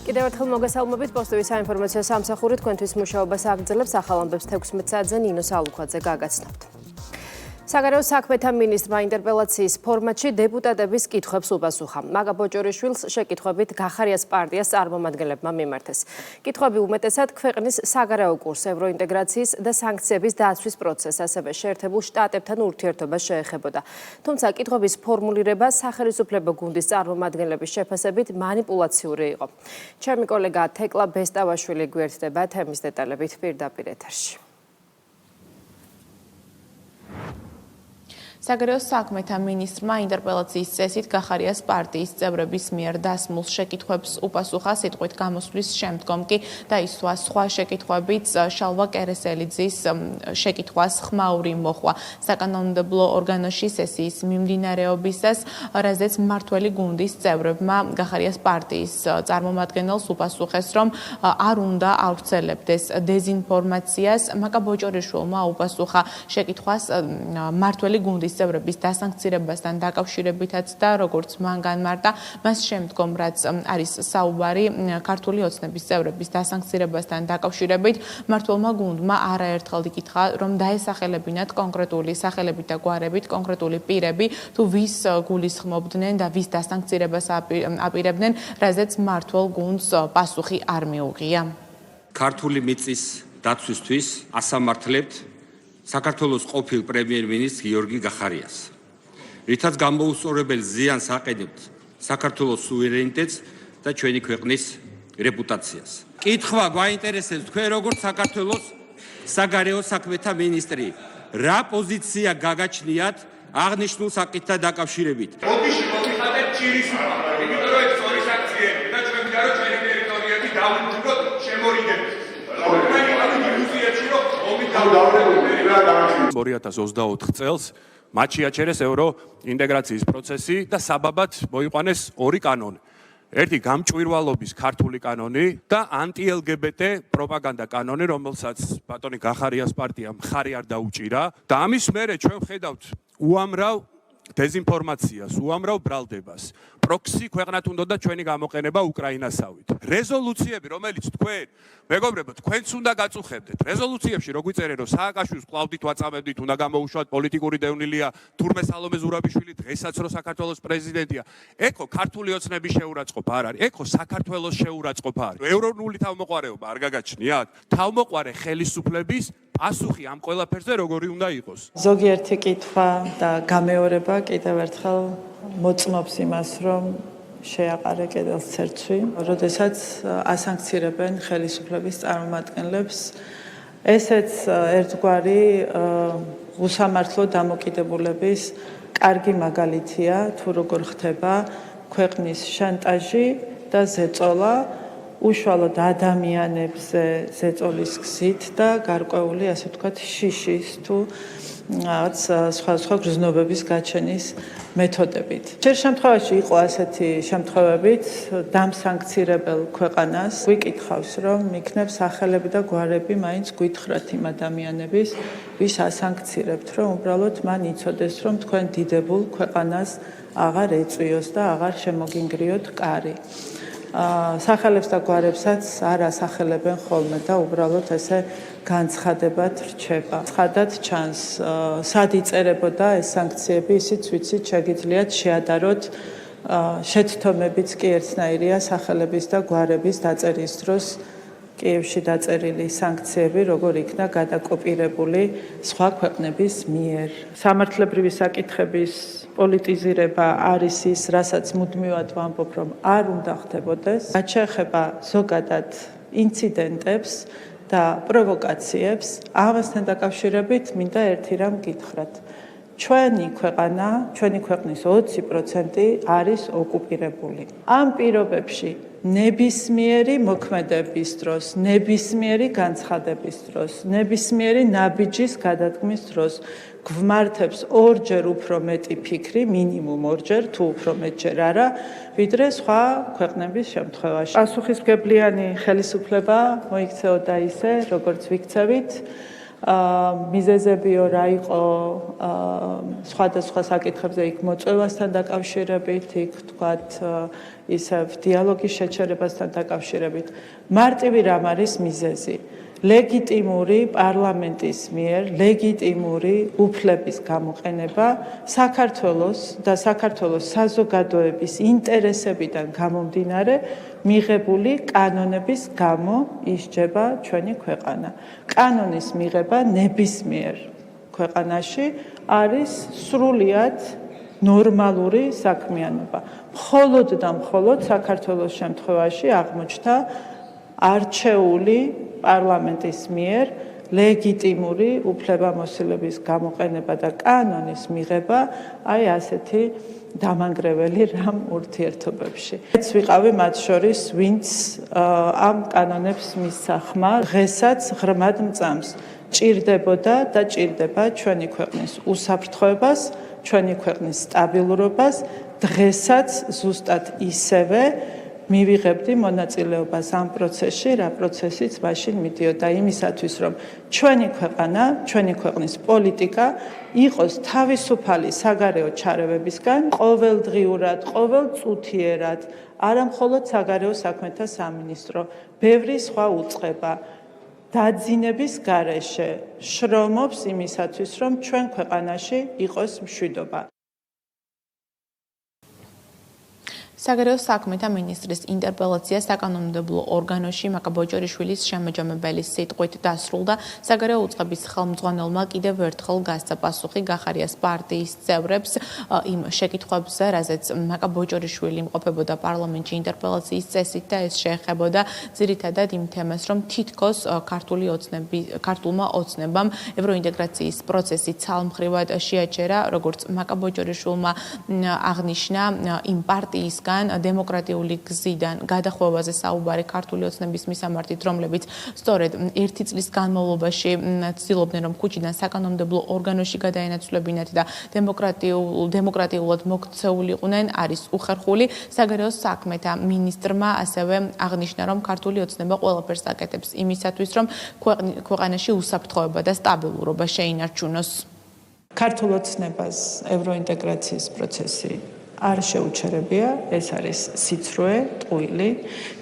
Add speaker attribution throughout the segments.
Speaker 1: კიდევ ერთხელ მოგესალმებით პოსტების საინფორმაციო სამსახური თქვენთვის მუშაობას აგრძელებს ახალ ამბებს 16 საათზე ნინო სალუქვაძე გაგაცნობთ. საგარეო საქმეთა მინისტრმა ინტერპელაციის ფორმატში დეპუტატების კითხვებს უპასუხა. მაგა ბოჭორიშვილს შეკითხვებით გახარიას პარტიას წარმომადგენლებმა მიმართეს. კითხვები უმეტესად ქვეყნის საგარეო კურს, ევროინტეგრაციის და სანქციების დაცვის პროცესს, ასევე შეერთებულ შტატებთან ურთიერთობას შეეხებოდა. თუმცა კითხვების ფორმულირება სახელმწიფო გუნდის წარმომადგენლების შეფასებით манипуლაციური იყო. ჩემი კოლეგა თეკლა ბესტავაშვილი გვერდდება თემის დეტალებით პირდაპირ ეთერში.
Speaker 2: საგარეო საქმეთა მინისტრმა ინტერპელაციის წესით გახარიას პარტიის წევრების მიერ დასმულ შეკითხვებს უპასუხა, სიტყვით გამოსვლის შემდგომ კი დაისვა სხვა შეკითხვებიც შალვა კერესელიძის შეკითხვას ხმაური მოხვა საკანონმდებლო ორგანოში სესიის მიმდინარეობისას, რაზეც მმართველი გუნდის წევრებმა გახარიას პარტიის წარმომადგენელს უპასუხეს, რომ არ უნდა ავრცელებდეს დეზინფორმაციას. მაგა ბოჭორიშვილმა უპასუხა შეკითხვას მმართველი გუნდის წევრების დასანქცირებასთან დაკავშირებითაც და როგორც მან განმარტა, მას შემდგომ რაც არის საუბარი ქართული ოცნების წევრების დასანქცირებასთან დაკავშირებით, მმართველმა გუნდმა არაერთხელ იკითხა, რომ დაესახელებინათ კონკრეტული სახელებით და გვარებით კონკრეტული პირები, თუ ვის გულისხმობდნენ და ვის დასანქცირებას აპირებდნენ, რაზეც მმართველ გუნდს პასუხი არ მიუღია.
Speaker 3: ქართული მიწის დაცვისთვის ასამართლებთ საქართველოს ყოფილ პრემიერ-მინისტრ გიორგი გახარიას, რითაც გამოუსწორებელ ზიანს აყენებთ საქართველოს სუვერენიტეტს და ჩვენი ქვეყნის რეპუტაციას. კითხვა გვაინტერესებს თქვენ როგორც საქართველოს საგარეო საქმეთა მინისტრი, რა პოზიცია გაგაჩნიათ აღნიშნულ საკითხთან დაკავშირებით?
Speaker 4: ოდიში მოგიხადეთ ჭირის უპა, იმიტომ რომ ეს სწორი საქციები და ჩვენ მინდა რომ ჩვენი ტერიტორიები დავუმჯობოთ შემორიდებით.
Speaker 5: 2024 წელს მათ შეაჩერეს ევროინტეგრაციის პროცესი და საბაბად მოიყვანეს ორი კანონი. ერთი გამჭვირვალობის ქართული კანონი და ანტი-LGBT პროპაგანდა კანონი, რომელსაც ბატონი გახარიას პარტია მხარი არ დაუჭირა და ამის მერე ჩვენ ვხედავთ უამრავ დეზინფორმაციას, უამრავ ბრალდებას. პროქსი ქვეყნად უნდა ჩვენი გამოყენება უკრაინასავით. რეზოლუციები, რომელიც თქვენ, მეგობრებო, თქვენც უნდა გაწუხებდეთ. რეზოლუციებში რო გვიწერენ, რომ სააკაშვილს კლავდით ვაწამებდით, უნდა გამოუშვათ პოლიტიკური დევნილია თურმე სალომე ზურაბიშვილი, დღესაც რო საქართველოს პრეზიდენტია. ეკო ქართული ოცნების შეურაცხყოფა არ არის, ეკო საქართველოს შეურაცხყოფა არის. ევროპული თავმოყარეობა არ გაგაჩნიათ? თავმოყარე ხელისუფლების პასუხი ამ ყველაფერზე როგორი უნდა იყოს?
Speaker 6: ზოგიერთი კითხვა და გამეორება კიდევ ერთხელ მოწმობს იმას, რომ შეაყარე კედელს ცერცვი, როდესაც ასანქცირებენ ხელისუფლების წარმომადგენლებს. ესეც ერთგვარი უსამართლო დამოკიდებულების კარგი მაგალითია, თუ როგორ ხდება ქვეყნის შანტაჟი და ზეწოლა უშუალოდ ადამიანებზე ზეწოლის გზით და გარკვეული, ასე ვთქვათ, შიშის თუ რაღაც სხვა გრძნობების გაჩენის მეთოდებით. ჯერ შემთხვევაში იყო ასეთი შემთხვევებით, დამსანქცირებელ ქვეყანას გვიკითხავს, რომ იქნებ სახელები და გვარები მაინც გვითხრათ იმ ადამიანების, ვის ასანქცირებთ, რომ უბრალოდ მან იცოდეს, რომ თქვენ დიდებულ ქვეყანას აღარ ეწვიოს და აღარ შემოგინგრიოთ კარი. სახელებს და გვარებსაც არ ასახელებენ ხოლმე და უბრალოდ ესე განცხადებად რჩება. ცხადად ჩანს, სად იწერებოდა ეს სანქციები, ისიც ვიცით, შეგიძლიათ შეადაროთ შეთქმებიც კი ერთნაირია სახელების და გვარების დაწერის დროს კიევში დაწერილი სანქციები, როგორ იქნა გადაკოპირებული სხვა ქვეყნების მიერ. სამართლებრივი საკითხების პოლიტიზირება არის ის, რასაც მუდმივად ვამბობ, რომ არ უნდა ხდებოდეს. რაც შეეხება ზოგადად ინციდენტებს და პროვოკაციებს, ამასთან დაკავშირებით მინდა ერთი რამ გითხრათ. ჩვენი ქვეყანა, ჩვენი ქვეყნის 20% არის ოკუპირებული. ამ პირობებში ნებისმიერი მოქმედების დროს, ნებისმიერი განცხადების დროს, ნებისმიერი ნაბიჯის გადადგმის დროს გვმართებს ორჯერ უფრო მეტი ფიქრი, მინიმუმ ორჯერ, თუ უფრო მეტჯერ არა, ვიდრე სხვა ქვეყნების შემთხვევაში. პასუხისმგებლიანი ხელისუფლება მოიქცეოდა ისე, როგორც ვიქცევით, მიზეზებიო რა იყო სხვადასხვა საკითხებზე იქ მოწვევასთან დაკავშირებით, იქ თქვათ ისევ დიალოგის შეჩერებასთან დაკავშირებით. მარტივი რამ არის მიზეზი? ლეგიტიმური პარლამენტის მიერ ლეგიტიმური უფლების გამოყენება საქართველოს და საქართველოს საზოგადოების ინტერესებიდან გამომდინარე მიღებული კანონების გამო ისჯება ჩვენი ქვეყანა. კანონის მიღება ნებისმიერ ქვეყანაში არის სრულიად ნორმალური საქმიანობა. მხოლოდ და მხოლოდ საქართველოს შემთხვევაში აღმოჩნდა არჩეული პარლამენტის მიერ ლეგიტიმური უფლებამოსილების გამოყენება და კანონის მიღება აი ასეთი დამანგრეველი რამ ურთიერთობებში. ეს ვიყავი მათ შორის, ვინც ამ კანონებს მისცა ხმა, დღესაც ღრმად მწამს. ჭირდებოდა და ჭირდება ჩვენი ქვეყნის უსაფრთხოებას, ჩვენი ქვეყნის სტაბილურობას, დღესაც ზუსტად ისევე მივიღებდი მონაწილეობას ამ პროცესში, რა პროცესიც მაშინ მიდიოდა იმისათვის, რომ ჩვენი ქვეყანა, ჩვენი ქვეყნის პოლიტიკა იყოს თავისუფალი საგარეო ჩარევებისგან, ყოველდღიურად, ყოველწუთიერად, არა მხოლოდ საგარეო საქმეთა სამინისტრო, ბევრი სხვა უწყება დაძინების გარეშე შრომობს იმისათვის, რომ ჩვენ ქვეყანაში იყოს მშვიდობა.
Speaker 2: საგარეო საქმეთა მინისტრის ინტერპელაცია საკანონმდებლო ორგანოში მაკა ბოჭორიშვილის შემაჯამებელი სიტყვით დასრულდა. საგარეო უწყების ხელმძღვანელმა კიდევ ერთხელ გასცა პასუხი გახარიას პარტიის წევრებს იმ შეკითხვებზე, რაზეც მაკა ბოჭორიშვილი იმყოფებოდა პარლამენტში ინტერპელაციის წესით და ეს შეეხებოდა ძირითადად იმ თემას, რომ თითქოს ქართულმა ოცნებამ ევროინტეგრაციის პროცესი ცალმხრივად შეაჩერა, როგორც მაკა ბოჭორიშვილმა აღნიშნა იმ პარტიის დემოკრატიული გზიდან გადახვევაზე საუბარი ქართული ოცნების მისამართით, რომლებიც სწორედ 1 წლის განმავლობაში ცდილობდნენ, რომ ქუჩიდან საკანონმდებლო ორგანოში გადაენაცვლებინათ და დემოკრატიულად მოქცეულიყვნენ, არის უხერხული. საგარეო საქმეთა მინისტრმა ასევე აღნიშნა, რომ ქართული ოცნება ყველაფერს აკეთებს იმისათვის, რომ ქვეყანაში უსაფრთხოება და სტაბილურობა შეინარჩუნოს.
Speaker 6: ქართულ ოცნებას ევროინტეგრაციის პროცესი არ შეუჩერებია, ეს არის სიცრუე, ტყუილი.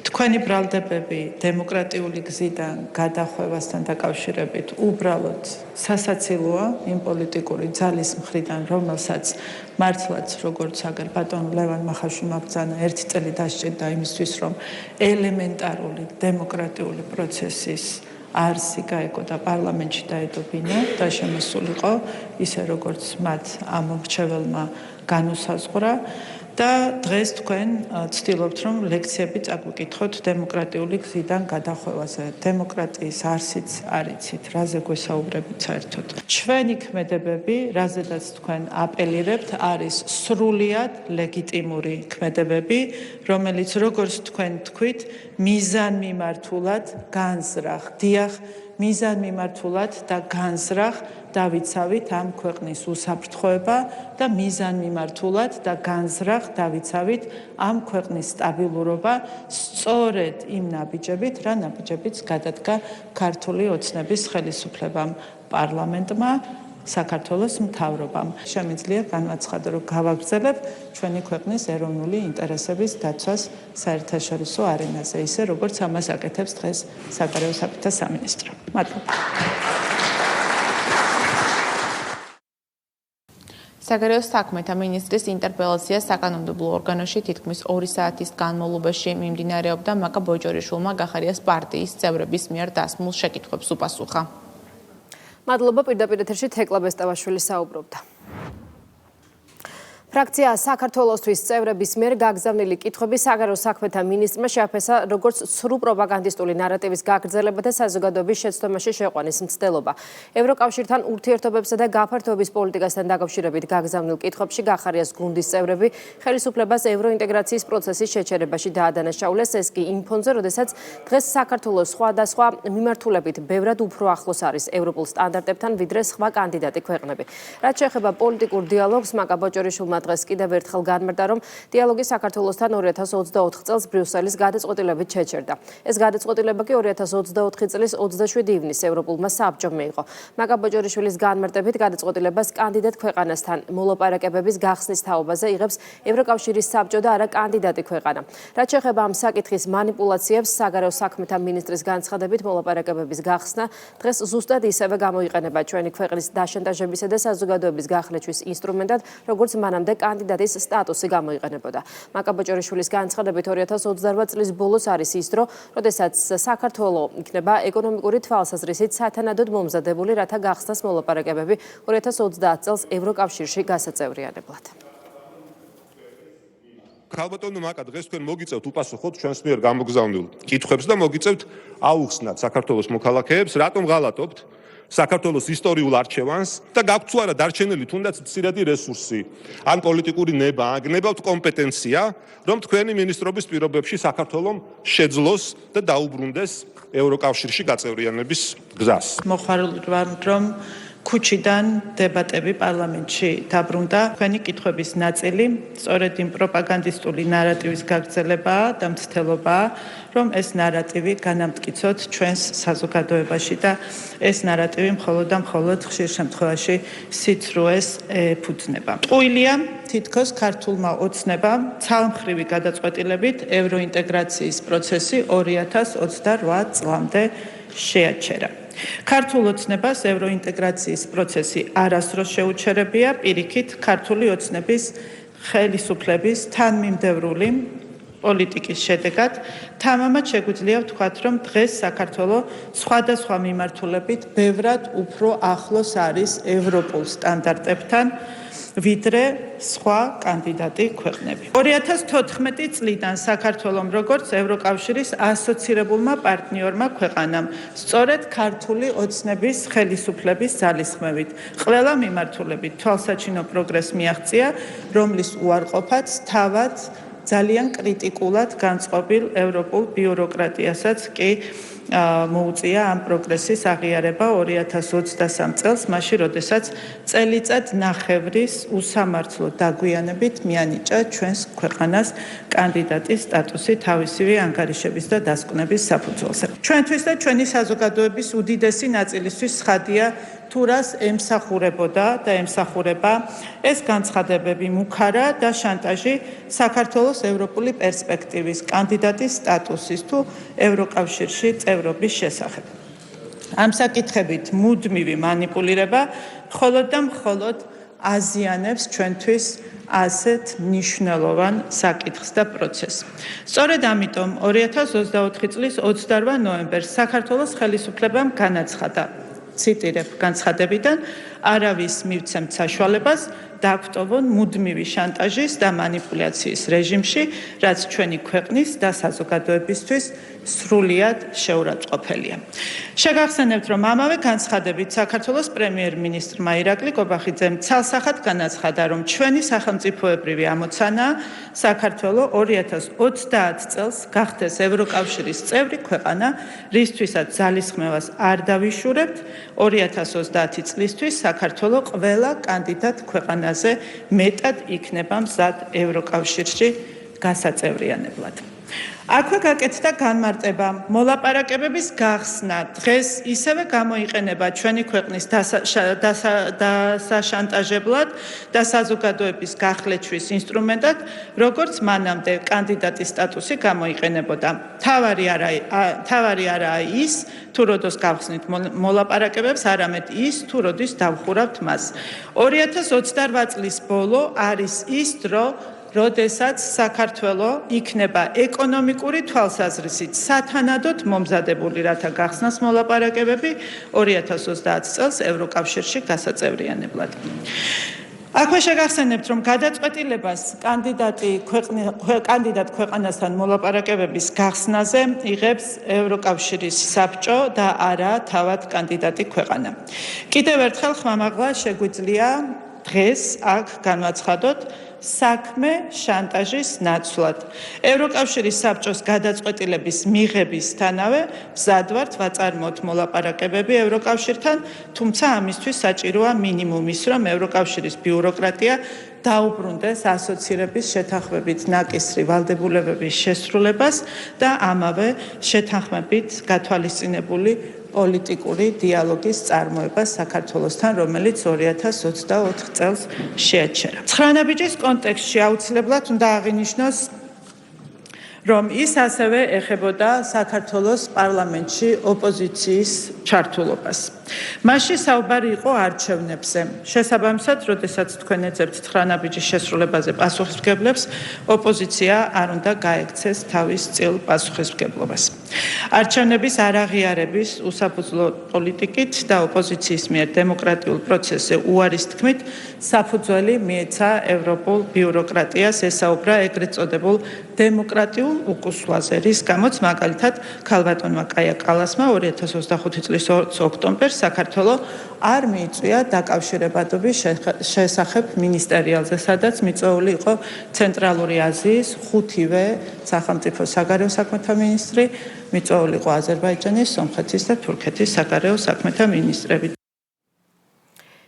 Speaker 6: თქვენი ბრალდებები დემოკრატიული გზიდან გადახვევასთან დაკავშირებით უბრალოდ სასაცილოა იმ პოლიტიკური ძალის მხრიდან, რომელსაც მართლაც როგორც აგერ ბატონ ლევან მახაშვილმა ბრძანა 1 წელი დასჭირდა იმისთვის, რომ ელემენტარული დემოკრატიული პროცესის არსი გაეკო და პარლამენტში დაედობინა და შემოსულიყო ისე როგორც მათ ამ მრჩეველმა განუსაზღვრა და დღეს თქვენ ცდილობთ, რომ ლექციები წაგვიკითხოთ დემოკრატიული გზიდან გადახვევაზე. დემოკრატიის არსიც არ იცით, რაზე გვესაუბრებით საერთოდ. ჩვენი ქმედებები, რაზედაც თქვენ აპელირებთ, არის სრულიად ლეგიტიმური ქმედებები, რომელიც როგორც თქვენ თქვით, მიზანმიმართულად განზრახ, დიახ, მიზანმიმართულად და განზრახ დავიცავით ამ ქვეყნის უსაფრთხოება და მიზანმიმართულად და განზრახ დავიცავით ამ ქვეყნის სტაბილურობა სწორედ იმ ნაბიჯებით, რა ნაბიჯებიც გადადგა ქართული ოცნების ხელისუფლებამ, პარლამენტმა, საქართველოს მთავრობამ. შემიძლია განვაცხადო, რომ გავაგრძელებ ჩვენი ქვეყნის ეროვნული ინტერესების დაცვას საერთაშორისო არენაზე, ისე როგორც ამას აკეთებს დღეს საგარეო საქმეთა სამინისტრო. მადლობა.
Speaker 2: საგარეო საქმეთა მინისტრის ინტერპელაცია საკანონმდებლო ორგანოში თითქმის 2 საათის განმავლობაში მიმდინარეობდა მაკა ბოჭორიშვილმა გახარიას პარტიის წევრების მიერ დასმულ შეკითხვებს უპასუხა.
Speaker 1: მადლობა, პირდაპირ ეთერში თეკლა ბესტავაშვილი საუბრობდა. ფრაქცია საქართველოსთვის წევრების მიერ გაგზავნილი კითხვები საგარეო საქმეთა მინისტრმა შეაფასა როგორც სრულ პროპაგანდისტული ნარატივის გაგრძელება და საზოგადოების შეცდომაში შეყვანის მცდელობა. ევროკავშირთან ურთიერთობებსა და გაფართოების პოლიტიკასთან დაკავშირებით გაგზავნილ კითხვებში გახარიას გუნდის წევრები ხელისუფლებას ევროინტეგრაციის პროცესის შეჩერებაში დაადანაშაულეს, ეს კი იმ ფონზე, როდესაც დღეს საქართველოს სხვადასხვა მიმართულებით ბევრად უფრო ახლოს არის ევროპულ სტანდარტებთან, ვიდრე სხვა კანდიდატი ქვეყნები. რაც შეეხება პოლიტიკურ დიალოგს, მაკა ბოჭორიშვილმა დღეს კიდევ ერთხელ განმარტა, რომ დიალოგი საქართველოსთან 2024 წელს ბრიუსელის გადაწყვეტილებით შეჩერდა. ეს გადაწყვეტილება კი 2024 წლის 27 ივნისს ევროპულმა საბჭომ მიიღო. მაკა ბოჭორიშვილის განმარტებით გადაწყვეტილებას კანდიდატ ქვეყანასთან მოლაპარაკებების გახსნის თაობაზე იღებს ევროკავშირის საბჭო და არა კანდიდატი ქვეყანა. რაც შეეხება ამ საკითხის манипуляციებს, საგარეო საქმეთა მინისტრის განცხადებით მოლაპარაკებების გახსნა დღეს ზუსტად ისევე გამოიყენება ჩვენი ქვეყნის დაშანტაჟებისა და საზოგადოების გახლეჩვის ინსტრუმენტად, როგორც მანამდე კანდიდატის სტატუსი გამოიყენებოდა. მაკა ბოჭორიშვილის განცხადებით 2028 წლის ბოლოს არის ის დრო, როდესაც საქართველოს იქნება ეკონომიკური თვალსაზრისით სათანადოდ მომზადებული, რათა გახსნას მოლაპარაკებები 2030 წელს ევროკავშირში გასაწევრიანებლად.
Speaker 7: ქალბატონო მაკა დღეს თქვენ მოგიწევთ უპასუხოთ ჩვენს მიერ გამოგზავნილ კითხვებს და მოგიწევთ აუხსნათ საქართველოს მოქალაქეებს, რატომ ღალატობთ საქართველოს ისტორიულ არჩევანს და გაქვთ თუ არა დარჩენილი თუნდაც მცირედი რესურსი, ან პოლიტიკური ნება, ან გნებავთ კომპეტენცია, რომ თქვენი მინისტრობის პირობებში საქართველოს შეძლოს და დაუბრუნდეს ევროკავშირში გაწევრიანების გზას.
Speaker 6: მოხარული ვარ, რომ ქუჩიდან დებატები პარლამენტში დაბრუნდა. თქვენი კითხვების ნაწილი სწორედ იმ პროპაგანდისტული ნარატივის გაგრძელებაა და მცდელობაა, რომ ეს ნარატივი განამტკიცოთ ჩვენს საზოგადოებაში და ეს ნარატივი მხოლოდ და მხოლოდ ხშირ შემთხვევაში სიცრუეს ეფუძნება. ტყუილია თითქოს ქართულმა ოცნებამ ცალმხრივი გადაწყვეტილებით ევროინტეგრაციის პროცესი 2028 წლამდე შეაჩერა. ქართულ ოცნებას ევროინტეგრაციის პროცესი არასდროს შეუჩერებია, პირიქით ქართული ოცნების ხელისუფლების თანმიმდევრული პოლიტიკის შედეგად თამამად შეგვიძლია ვთქვათ, რომ დღეს საქართველოს სხვადასხვა მიმართულებით ბევრად უფრო ახლოს არის ევროპულ სტანდარტებთან, ვიდრე სხვა კანდიდატი ქვეყნები. 2014 წლიდან საქართველოს როგორც ევროკავშირის ასოცირებულმა პარტნიორმა ქვეყანამ სწორედ ქართული ოცნების ხელისუფლების ძალისხმევით ყველა მიმართულებით თვალსაჩინო პროგრესი მიაღწია, რომლის უარყოფაც თავად ძალიან კრიტიკულად განწყობილ ევროპულ ბიუროკრატიასაც კი მოუწია ამ პროგრესის აღიარება 2023 წელს, მაშინ როდესაც წელიწად ნახევრის უსამართლო დაგვიანებით მიანიჭა ჩვენს ქვეყანას კანდიდატის სტატუსი თავისივე ანგარიშების და დასკვნების საფუძველზე. ჩვენთვის და ჩვენი საზოგადოების უდიდესი ნაწილისთვის ცხადია, თუ რას ემსახურებოდა და ემსახურება ეს განცხადებები მუქარა და შანტაჟი საქართველოს ევროპული პერსპექტივის კანდიდატის სტატუსის თუ ევროკავშირში წევრობის შესახებ. ამ საკითხებით მუდმივი манипуლირება მხოლოდ და მხოლოდ აზიანებს ჩვენთვის ასეთ მნიშვნელოვან საკითხს და პროცესს. სწორედ ამიტომ 2024 წლის 28 ნოემბერს საქართველოს ხელისუფლებამ განაცხადა, ციტირებ განცხადებიდან, არავის მივცემთ საშუალებას დაგვტოვონ მუდმივი შანტაჟის და манипуляციის რეჟიმში, რაც ჩვენი ქვეყნის და საზოგადოებისთვის სრულიად შეურაცხყოფელია. შეგახსენებთ, რომ ამავე განცხადებით საქართველოს პრემიერ-მინისტრმა ირაკლი კობახიძემ ცალსახად განაცხადა, რომ ჩვენი სახელმწიფოებრივი ამოცანაა საქართველოს 2030 წელს გახდეს ევროკავშირის წევრი ქვეყანა, რისთვისაც ძალისხმევას არ დავიშურებთ. 2030 წლისთვის საქართველოს ყველა კანდიდატ ქვეყანაზე მეტად იქნება მზად ევროკავშირში გასაწევრიანებლად. აქვე გაკეთდა განმარტება, მოლაპარაკებების გახსნა დღეს ისევე გამოიყენება ჩვენი ქვეყნის დასაშანტაჟებლად და საზოგადოების გახლეჩვის ინსტრუმენტად, როგორც მანამდე კანდიდატის სტატუსი გამოიყენებოდა. თავარი არაა ის, თუ როდოს გავხსნით მოლაპარაკებებს, არამედ ის, თუ როდის დავხურავთ მას. 2028 წლის ბოლო არის ის დრო, როდესაც საქართველოს იქნება ეკონომიკური თვალსაზრისით სათანადოდ მომზადებული, რათა გახსნას მოლაპარაკებები 2030 წელს ევროკავშირში გასაწევრიანებლად. აქვე შეგახსენებთ, რომ გადაწყვეტილებას კანდიდატ ქვეყანასთან მოლაპარაკებების გახსნაზე იღებს ევროკავშირის საბჭო და არა თავად კანდიდატი ქვეყანა. კიდევ ერთხელ ხმამაღლა შეგვიძლია დღეს აქ განვაცხადოთ საქმე შანტაჟის ნაცვლად. ევროკავშირის საბჭოს გადაწყვეტილების მიღებისთანავე მზად ვართ ვაწარმოოთ მოლაპარაკებები ევროკავშირთან, თუმცა ამისთვის საჭიროა მინიმუმ ის, რომ ევროკავშირის ბიუროკრატია დაუბრუნდეს ასოცირების შეთანხმებით ნაკისრი ვალდებულებების შესრულებას და ამავე შეთანხმებით გათვალისწინებული პოლიტიკური დიალოგის წარმოებას საქართველოსთან, რომელიც 2024 წელს შეაჩერა. ცხრანაბიჯის კონტექსტში აუცილებლად უნდა აღინიშნოს, რომ ის ასევე ეხებოდა საქართველოს პარლამენტში ოპოზიციის ჩართულობას. მასში საუბარი იყო არჩევნებზე. შესაბამისად, როდესაც თქვენ ეძებთ ცხრანაბიჯის შესრულებაზე პასუხისმგებლებს, ოპოზიცია არ უნდა გაექცეს თავის წილ პასუხისმგებლობას. არჩევნების არაღიარების უსაფუძვლო პოლიტიკით და ოპოზიციის მიერ დემოკრატიულ პროცესზე უარის თქმით, საფუძველი მიეცა ევროპულ ბიუროკრატიას, ესაუბრა ეგრეთ წოდებულ დემოკრატიულ უკუსვაზე, რის გამოც მაგალითად ქალბატონმა კაია კალასმა 2025 წლის 20 ოქტომბერს საქართველოს არ მიიწვია დაკავშირებადობის შესახებ მინისტერიალზე, სადაც მიწვეული იყო ცენტრალური აზიის 5-ვე სახელმწიფო საგარეო საქმეთა მინისტრი, მიწვეული იყო აზერბაიჯანის, სომხეთის და თურქეთის საგარეო საქმეთა მინისტრები.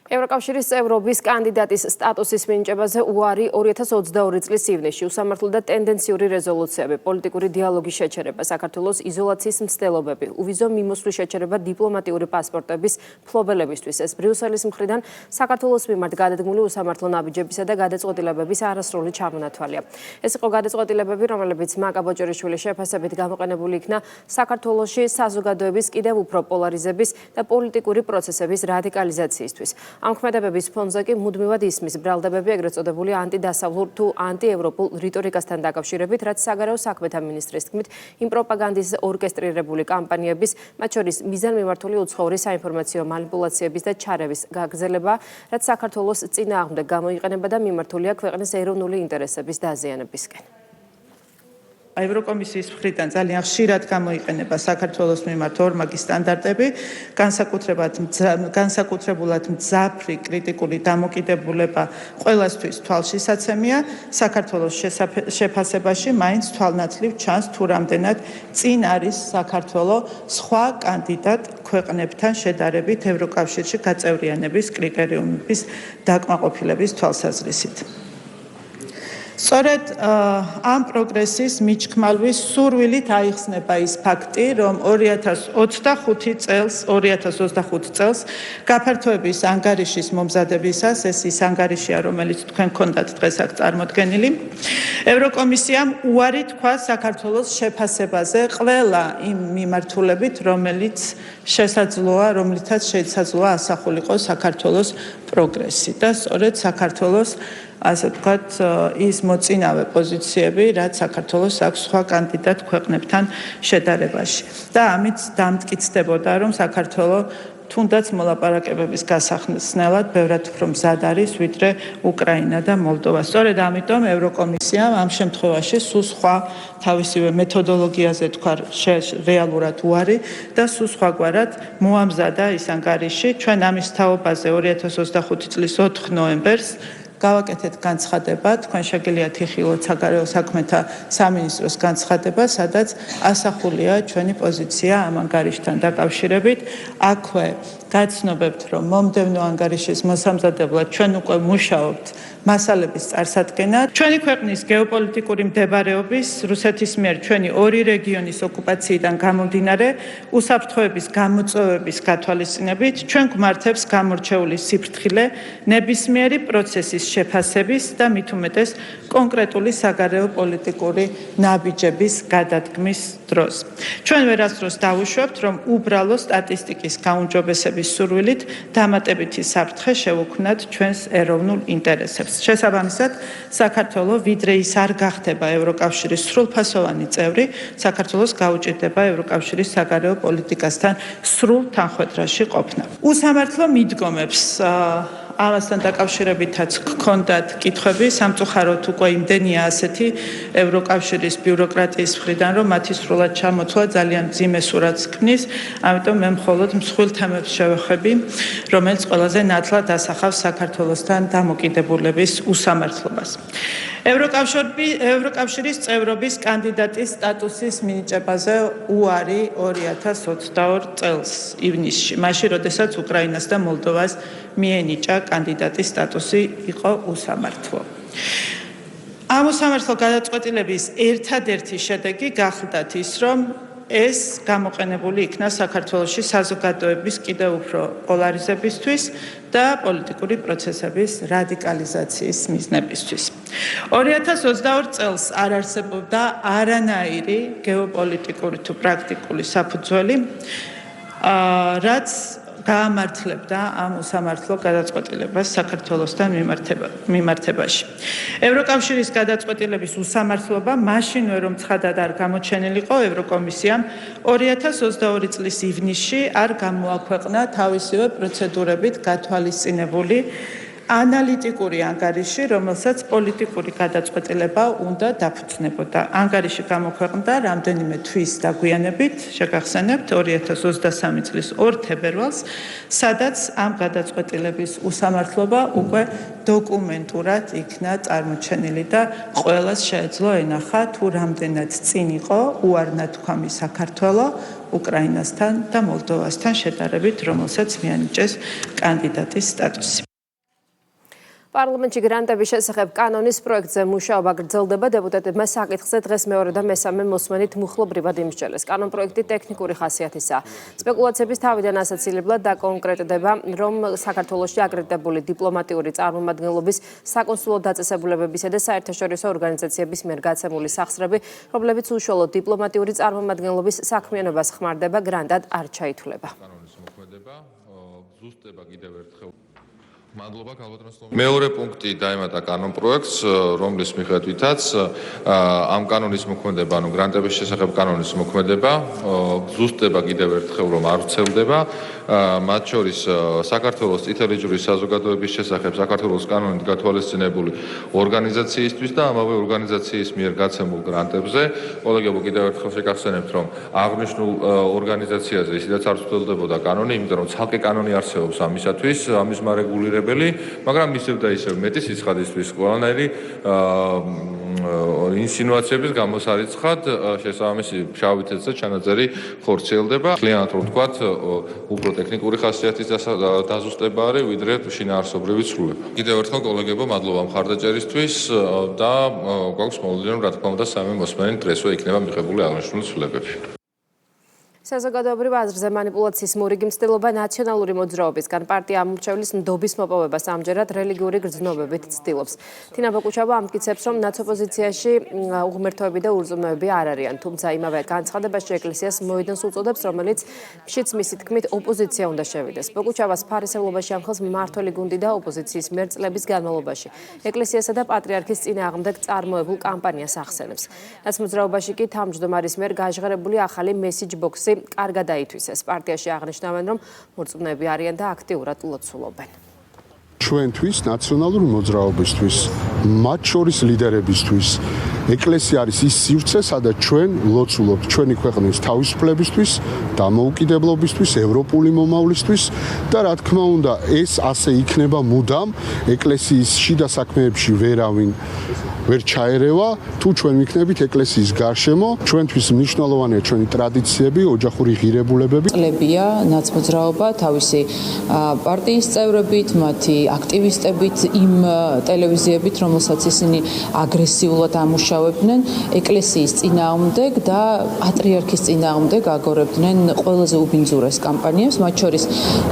Speaker 1: ევროკავშირის წევრობის კანდიდატის სტატუსის მინიჭებაზე უარი 2022 წლის ივნისში უსამართლო და ტენდენციური რეზოლუციები, პოლიტიკური დიალოგის შეჩერება, საქართველოს იზოლაციის მცდელობები, უვიზო მიმოსვლის შეჩერება დიპლომატიური პასპორტების ფლობელებისთვის. ეს ბრიუსელის მხრიდან საქართველოს მიმართ გადადგმული უსამართლო ნაბიჯებისა და გადაწყვეტილებების არასრული ჩამონათვალია. ეს იყო გადაწყვეტილებები, რომლებიც მაკა ბოჭორიშვილის შეფასებით გამოყენებული იქნა საქართველოში საზოგადოების კიდევ უფრო პოლარიზების და პოლიტიკური პროცესების რადიკალიზაციისთვის. ამ ქმედებების ფონზე კი მუდმივად ისმის ბრალდებები ეგრეთ წოდებული ანტიდასავლურ თუ ანტიევროპულ რიტორიკასთან დაკავშირებით, რაც საგარეო საქმეთა მინისტრის თქმით, იმ პროპაგანდის ორკესტრირებული კამპანიების, მათ შორის მიზანმიმართული უცხოური საინფორმაციო манипуляციების და ჩარევის გაგრძელება, რაც საქართველოს წინააღმდეგ გამოიყენება და მიმართულია ქვეყნის ეროვნული ინტერესების დაზიანებისკენ.
Speaker 6: ევროკომისიის მხრიდან ძალიან ხშირად გამოიყენება საქართველოს მიმართ ორმაგი სტანდარტები, განსაკუთრებულად მძაფრი კრიტიკული დამოკიდებულება ყველასთვის თვალშისაცემია. საქართველოს შეფასებაში მაინც თვალნათლივ ჩანს თუ რამდენად წინ არის საქართველოს სხვა კანდიდატ ქვეყნებთან შედარებით ევროკავშირში გაწევრიანების კრიტერიუმების დაკმაყოფილების თვალსაზრისით. სწორედ ამ პროგრესის მიჩქმალვის სურვილით აიხსნება ის ფაქტი, რომ 2025 წელს გაფართოების ანგარიშის მომზადებისას, ეს ის ანგარიშია, რომელიც თქვენ გქონდათ დღეს აქ წარმოდგენილი, ევროკომისიამ უარი თქვა საქართველოს შეფასებაზე ყველა იმ მიმართულებით, რომლითაც შესაძლოა ასახულიყო საქართველოს პროგრესი და სწორედ საქართველოს ასე ვთქვათ, ის მოწინავე პოზიციები, რაც საქართველოს აქვს სხვა კანდიდატ ქვეყნებთან შედარებაში. და ამით დამტკიცდებოდა, რომ საქართველოს თუნდაც მოლაპარაკებების გასახსნელად ბევრად უფრო მზად არის, ვიდრე უკრაინა და მოლდოვა. სწორედ ამიტომ ევროკომისიამ ამ შემთხვევაში სულ სხვა თავისივე მეთოდოლოგიაზე თქვა რეალურად უარი და სულ სხვაგვარად მოამზადა ის ანგარიში. ჩვენ ამის თაობაზე 2025 წლის 4 ნოემბერს გავაკეთეთ განცხადება, თქვენ შეგიძლიათ იხილოთ საგარეო საქმეთა სამინისტროს განცხადება, სადაც ასახულია ჩვენი პოზიცია ამ ანგარიშთან დაკავშირებით. აქვე გაცნობებთ, რომ მომდევნო ანგარიშის მოსამზადებლად ჩვენ უკვე მუშაობთ მასალების წარსადგენად. ჩვენი ქვეყნის გეოპოლიტიკური მდებარეობის, რუსეთის მიერ ჩვენი ორი რეგიონის ოკუპაციიდან გამომდინარე, უსაფრთხოების გამოწვევების გათვალისწინებით, ჩვენ გვმართებს გამორჩეული სიფრთხილე ნებისმიერი პროცესის შეფასების და მით უმეტეს კონკრეტული საგარეო პოლიტიკური ნაბიჯების გადადგმის დროს. ჩვენ ვერასდროს დავუშვებთ, რომ უბრალო სტატისტიკის გაუმჯობესების სურვილით დამატებითი საფრთხე შევუქმნათ ჩვენს ეროვნულ ინტერესებს. შესაბამისად, საქართველოს ვიდრე ის არ გახდება ევროკავშირის სრულფასოვანი წევრი, საქართველოს გაუჭირდება ევროკავშირის საგარეო პოლიტიკასთან სრულ თანხვედრაში ყოფნა. უსამართლო მიდგომებს ამასთან დაკავშირებითაც გქონდათ კითხვები, სამწუხაროდ უკვე იმდენია ასეთი ევროკავშირის ბიუროკრატიის მხრიდან, რომ მათი სრულად ჩამოთვლა ძალიან მძიმე სურათს ქმნის, ამიტომ მე მხოლოდ მსხვილ თემებს შევეხები, რომელიც ყველაზე ნათლად ასახავს საქართველოსთან დამოკიდებულების უსამართლობას. ევროკავშირის წევრობის კანდიდატის სტატუსის მინიჭებაზე უარი 2022 წელს ივნისში, მაშინ როდესაც უკრაინას და მოლდოვას მიენიჭა კანდიდატის სტატუსი იყო უსამართლო. ამ უსამართლო გადაწყვეტილების ერთადერთი შედეგი გახლდათ ის, რომ ეს გამოყენებული იქნა საქართველოში საზოგადოების კიდევ უფრო პოლარიზებისთვის და პოლიტიკური პროცესების რადიკალიზაციის მიზნებისთვის. 2022 წელს არ არსებობდა არანაირი გეოპოლიტიკური თუ პრაქტიკული საფუძველი, რაც გაამართლებდა ამ უსამართლო გადაწყვეტილებას საქართველოსთან მიმართებაში. ევროკავშირის გადაწყვეტილების უსამართლობა მაშინვე რომ ცხადად არ გამოჩენილიყო, ევროკომისიამ 2022 წლის ივნისში არ გამოაქვეყნა თავისივე პროცედურებით გათვალისწინებული ანალიტიკური ანგარიში, რომელსაც პოლიტიკური გადაწყვეტილება უნდა დაფუძნებოდა. ანგარიში გამოქვეყნდა რამდენიმე თვის დაგვიანებით, შეგახსენებთ 2023 წლის 2 თებერვალს, სადაც ამ გადაწყვეტილების უსამართლობა უკვე დოკუმენტურად იქნა წარმოჩენილი და ყველას შეეძლო ენახა თუ რამდენად წინ იყო უარნათქვამი საქართველო უკრაინასთან და მოლდოვასთან შედარებით, რომელსაც მიანიჭეს კანდიდატის სტატუსი.
Speaker 1: პარლამენტში გრანტების შესახებ კანონის პროექტზე მუშაობა გრძელდება. დეპუტატებმა საკითხზე დღეს მეორე და მესამე მოსმენით მუხლობრივად იმსჯელეს. კანონ პროექტი ტექნიკური ხასიათისაა. სპეკულაციების თავიდან ასაცილებლად დაკონკრეტდება, რომ საქართველოში აკრედიტებული დიპლომატიური წარმომადგენლობის საკონსულო დაწესებულებებისა და საერთაშორისო ორგანიზაციების მიერ გაცემული სახსრები, რომლებიც უშუალოდ დიპლომატიური წარმომადგენლობის საქმიანობას ხმარდება, გრანტად არ ჩაითვლება.
Speaker 8: მეორე პუნქტი დაემატა კანონ პროექტს, რომლის მიხედვითაც ამ კანონის მოქმედება, ანუ გრანტების შესახებ კანონის მოქმედება, ზუსტება კიდევ ერთხელ რომ არ ვრცელდება, მათ შორის საქართველოს წითელი ჯვრის საზოგადოების შესახებ საქართველოს კანონით გათვალისწინებული ორგანიზაციისთვის და ამავე ორგანიზაციის მიერ გაცემულ გრანტებზე. კოლეგებო, კიდევ ერთხელ შეგახსენებთ, რომ აღნიშნულ ორგანიზაციაზე ისედაც არ ვრცელდებოდა კანონი, იმიტომ რომ ცალკე კანონი არსებობს ამისათვის, ამის მარეგულირებელი, მაგრამ ისევ და ისევ მეტი სიცხადისთვის ყველანაირი ინსინუაციების გამოსარიცხად შესაბამისი შავი თეთრ ჩანაწერი ხორციელდება. Კლიანად რომ ვთქვათ, უფრო ტექნიკური ხასიათის დაზუსტება არის, ვიდრე შინაარსობრივი ცვლილება. კიდევ ერთხელ კოლეგებო, მადლობა მხარდაჭერისთვის და გვაქვს მოლოდინი, რომ რა თქმა უნდა სამი მოსმენით დღესვე იქნება მიღებული აღნიშნული ცვლილებები.
Speaker 1: საზოგადოებრივ აზრზე მანიპულაციის მორიგი მცდელობა ნაციონალური მოძრაობისგან პარტია ამორჩევლის ნდობის მოპოვებას ამჯერად რელიგიური გრძნობებით ცდილობს. თინა ბაკუჩავა ამტკიცებს, რომ ნაცოპოზიციაში უღმერთოები და ურწმუნოები არ არიან, თუმცა იმავე განცხადებაში ეკლესიას მოედანს უწოდებს, რომელიც მშიც მისი თქმით ოპოზიცია უნდა შევიდეს. ბაკუჩავას ფარისევლობაში ამხელს მმართველი გუნდი და ოპოზიციის მიერ წლების განმავლობაში ეკლესიასა და პატრიარქის წინააღმდეგ წარმოებულ კამპანიას ახსენებს. ნაცმოძრაობაში კი თავმჯდომარის მიერ გაჟღერებული ახალი მესიჯ ბოქსი კარგად აითვისეს. პარტიაში აღნიშნავენ, რომ მორწმუნეები არიან და აქტიურად ლოცულობენ.
Speaker 9: ჩვენთვის, ნაციონალური მოძრაობისთვის, მათ შორის ლიდერებისთვის, ეკლესია არის ის სივრცე, სადაც ჩვენ ლოცულობთ ჩვენი ქვეყნის თავისუფლებისთვის, დამოუკიდებლობისთვის, ევროპული მომავლისთვის და რა თქმა უნდა, ეს ასე იქნება მუდამ ეკლესიის შიდა საქმეებში ვერავინ ვერ ჩაერევა, თუ ჩვენ ვიქნებით ეკლესიის გარშემო, ჩვენთვის მნიშვნელოვანია ჩვენი ტრადიციები, ოჯახური ღირებულებები.
Speaker 10: წლებია ნაცმოძრაობა თავისი პარტიის წევრებით, მათი აქტივისტებით, იმ ტელევიზიებით, რომელსაც ისინი აგრესიულად ამუშავებდნენ ეკლესიის წინააღმდეგ და პატრიარქის წინააღმდეგ აგორებდნენ ყველაზე უბინძურეს კამპანიებს, მათ შორის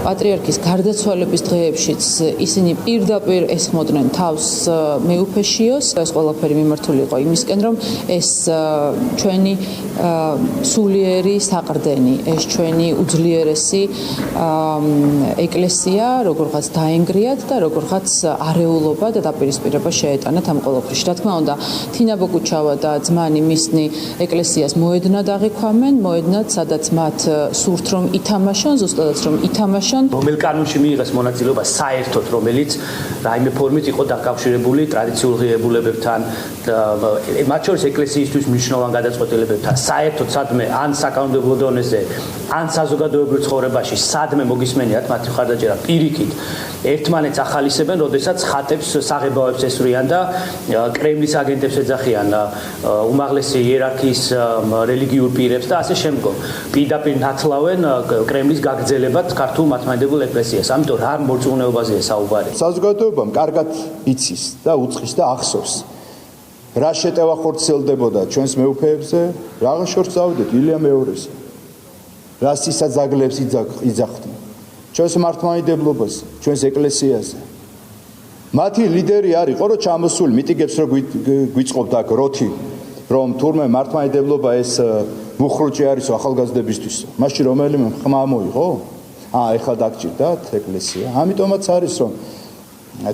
Speaker 10: პატრიარქის გარდაცვალების დღეებშიც ისინი პირდაპირ ესხმოდნენ თავს მეუფეშიოს, ეს ყველაფერი მიმართული იყო იმისკენ, რომ ეს ჩვენი სულიერი საყრდენი, ეს ჩვენი უძლიერესი ეკლესია, როგორღაც დაენგრიათ და როგორღაც არეულობა და დაპირისპირება შეეტანათ ამ ყველაფერში. რა თქმა უნდა, თინა ბოკუჩავა და ძმანი მისნი ეკლესიას მოედნად აღიქვამენ, მოედნად, სადაც მათ სურთ რომ ითამაშონ, ზუსტადაც რომ ითამაშონ.
Speaker 11: რომელ კანონში მიიღეს მონაწილეობა საერთოდ, რომელიც რაიმე ფორმით იყო დაკავშირებული ტრადიციულ ღირებულებებთან, მათ შორის ეკლესიისთვის მნიშვნელოვან გადაწყვეტილებებთან, საერთოდ სადმე ან საკანონმდებლო დონეზე, ან საზოგადოებრივ ცხოვრებაში, სადმე მოგისმენიათ მათი მხარდაჭერა პირიქით ერთმანეთს ახალისებენ, როდესაც ხატებს საღებავებს ესვრიან და კრემლის აგენტებს ეძახიან უმაღლესი იერარქიის რელიგიურ პირებს და ასე შემდგომ. პირდაპირ ნათლავენ კრემლის გაგრძელებად ქართულ მართლმადიდებელ ეკლესიას. ამიტომ რა მორწმუნეობაზეა საუბარი?
Speaker 12: საზოგადოებამ კარგად იცის და უწყის და ახსოვს. რა შეტევა ხორციელდებოდა ჩვენს მეუფეებზე, რაღა შორს წავიდეთ ილია მეორესა. რა სისაძაგლებს იძახდნენ. ჩვენს მართლმადიდებლობას, ჩვენს ეკლესიაზე. მათი ლიდერი არ იყო, რომ ჩამოსული მიტინგებს რო გვიწყობდა აქ როთი, რომ თურმე მართლმადიდებლობა ეს მუხრუჭი არის ახალგაზრდებისთვის. მაშინ რომელიმე ხმა მოიღო? ეხლა დაგჭირდათ ეკლესია. ამიტომაც არის, რომ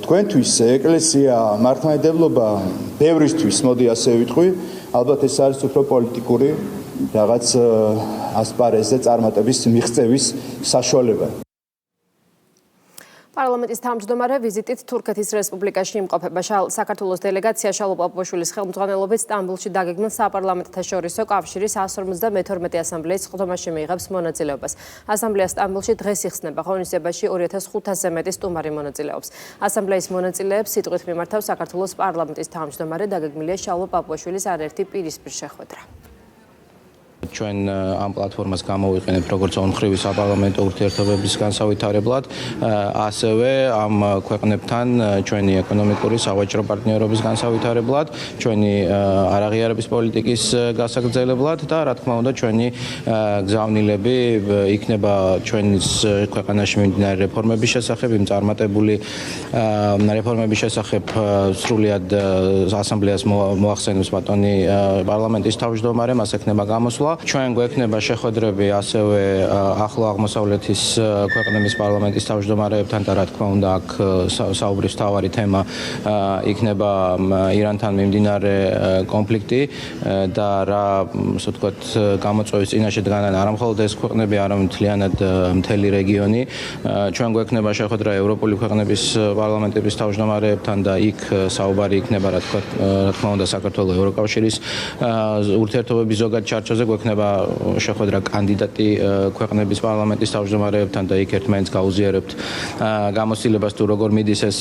Speaker 12: თქვენთვის ეკლესია, მართლმადიდებლობა ბევრისთვის, მოდი ასე ვიტყვი, ალბათ ეს არის უფრო პოლიტიკური რაღაც ასპარეზზე წარმატების მიღწევის საშუალება.
Speaker 1: პარლამენტის თავმჯდომარე ვიზიტით თურქეთის რესპუბლიკაში იმყოფება. საქართველოს დელეგაცია შალო პაპუაშვილის ხელმძღვანელობით სტამბოლში დაგეგმილ საპარლამენტთა შორისო კავშირის 152 ასამბლეის სხდომაში მიიღებს მონაწილეობას. ასამბლეა სტამბოლში დღეს იხსნება, ღონისძიებაში 2500-ზე მეტი სტუმარი მონაწილეობს. ასამბლეის მონაწილეებს სიტყვით მიმართავს საქართველოს პარლამენტის თავმჯდომარე, დაგეგმილია შალო პაპუაშვილის არაერთი პირისპირ შეხვედრა.
Speaker 13: ჩვენ ამ პლატფორმას გამოვიყენებთ როგორც ორმხრივი საპარლამენტო ურთიერთობების განსავითარებლად, ასევე ამ ქვეყნებთან ჩვენი ეკონომიკური სავაჭრო პარტნიორობის განსავითარებლად, ჩვენი არაღიარების პოლიტიკის გასაგრძელებლად და რა თქმა უნდა ჩვენი გზავნილები იქნება ჩვენის ქვეყანაში მიმდინარე რეფორმების შესახებ, იმ წარმატებული რეფორმების შესახებ სრულიად ასამბლეას მოახსენებს ბატონი პარლამენტის თავმჯდომარე, მას ექნება გამოსვლა. ჩვენ გვექნება შეხვედრები ასევე ახლო აღმოსავლეთის ქვეყნების პარლამენტის თავმჯდომარეებთან და რა თქმა უნდა აქ საუბრის მთავარი თემა იქნება ირანთან მიმდინარე კონფლიქტი და რა ასე ვთქვათ გამოწვევის წინაშე დგანან არა მხოლოდ ეს ქვეყნები, არამედ მთლიანად მთელი რეგიონი. ჩვენ გვექნება შეხვედრა ევროპული ქვეყნების პარლამენტების თავმჯდომარეებთან და იქ საუბარი იქნება რა თქმა უნდა საქართველოს ევროკავშირის ურთიერთობების ზოგად ჩარჩოზე გვექნება შეხვედრა კანდიდატი ქვეყნების პარლამენტის თავმჯდომარეებთან და იქ ერთმანეთს გაუზიარებთ გამოცდილებას თუ როგორ მიდის ეს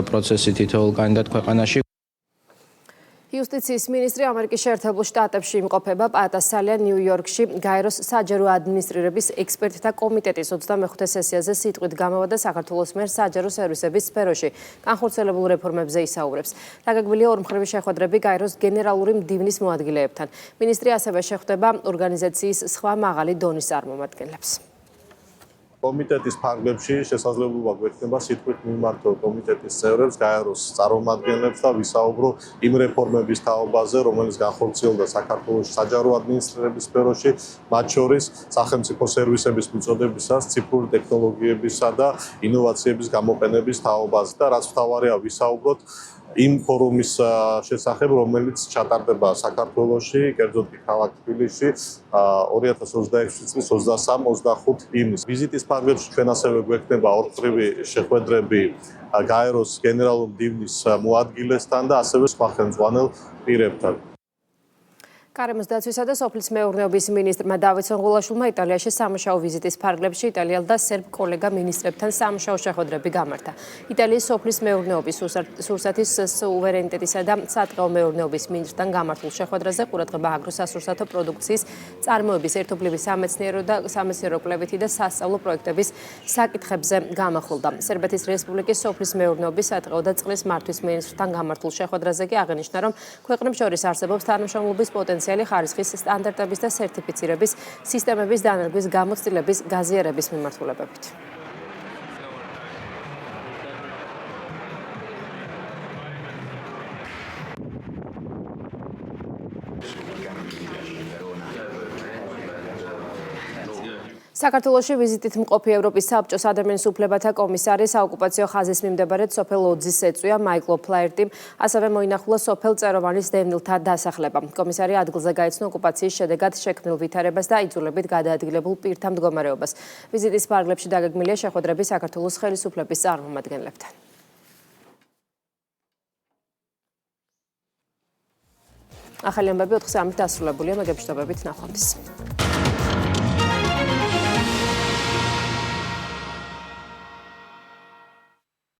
Speaker 13: პროცესი თითოეულ კანდიდატ ქვეყანაში.
Speaker 1: იუსტიციის მინისტრი ამერიკის შეერთებულ შტატებში იმყოფება. პატასალია ნიუ-იორკში გაეროს საჯარო ადმინისტრირების ექსპერტთა კომიტეტის 25 სესიაზე სიტყვით გამოვიდა საქართველოს მიერ საჯარო სერვისების სფეროში განხორციელებულ რეფორმებზე ისაუბრებს. დაგეგმილია ორმხრივი შეხვედრები გაეროს გენერალური მდივნის მოადგილეებთან. მინისტრი ასევე შეხვდება ორგანიზაციის სხვა მაღალი დონის წარმომადგენლებს.
Speaker 7: კომიტეტის ფარგლებში შესაძლებლობა გვექნება სიტყვით მიმართო კომიტეტის წევრებს, გაეროს წარმომადგენლებს და ვისაუბრო იმ რეფორმების თაობაზე, რომელიც განხორციელდა საქართველოს საჯარო ადმინისტრირების სფეროში, მათ შორის სახელმწიფო სერვისების მიწოდებისას, ციფრული ტექნოლოგიებისა და ინოვაციების გამოყენების თაობაზე და რაც მთავარია ვისაუბროთ იმ ფორუმის შესახებ, რომელიც ჩატარდება საქართველოში, კერძოდ კი ქალაქ თბილისში 2026 წლის 23-25 ივნისს. ვიზიტის ფარგლებში ჩვენ ასევე გვექნება ორმხრივი შეხვედრები გაეროს გენერალურ მდივნის მოადგილესთან და ასევე სხვა ხელმძღვანელ პირებთან.
Speaker 1: გარემოს დაცვისა და სოფლის მეურნეობის მინისტრმა დავით სონღულაშვილმა იტალიაში სამუშაო ვიზიტის ფარგლებში იტალიელ და სერბ კოლეგა მინისტრებთან სამუშაო შეხვედრები გამართა. იტალიის სოფლის მეურნეობის, სურსათის სუვერენიტეტისა და სატყეო მეურნეობის მინისტრთან გამართულ შეხვედრაზე ყურადღება აგროსასურსათო პროდუქციის წარმოების ერთობლივი სამეცნიერო კვლევითი და სასწავლო პროექტების საკითხებზე გამახვილდა. სერბეთის რესპუბლიკის სოფლის მეურნეობის, სატყეო და წყლის მართვის მინისტრთან გამართულ შეხვედრაზე კი აღინიშნა, რომ ქვეყნებს შორის არსებობს თანამშრომლობის პოტენციალი ხარისხის სტანდარტების და სერტიფიცირების სისტემების დანერგვის გამოცდილების გაზიარების მიმართულებებით. საქართველოში ვიზიტით მყოფი ევროპის საბჭოს ადამიანის უფლებათა კომისარი საოკუპაციო ხაზის მიმდებარედ სოფელ ოძის ეწვია მაიკლ ოფლაერტიმ, ასევე მოინახულა სოფელ წეროვანის დევნილთა დასახლება. კომისარი ადგილზე გაიცნო ოკუპაციის შედეგად შექმნილ ვითარებას და იძულებით გადაადგილებულ პირთა მდგომარეობას. ვიზიტის ფარგლებში დაგეგმილია შეხვედრები საქართველოს ხელისუფლების წარმომადგენლებთან. ახალი ამბები 4 საათით დასრულებულია, მეგებრშობებით ნახვამდის.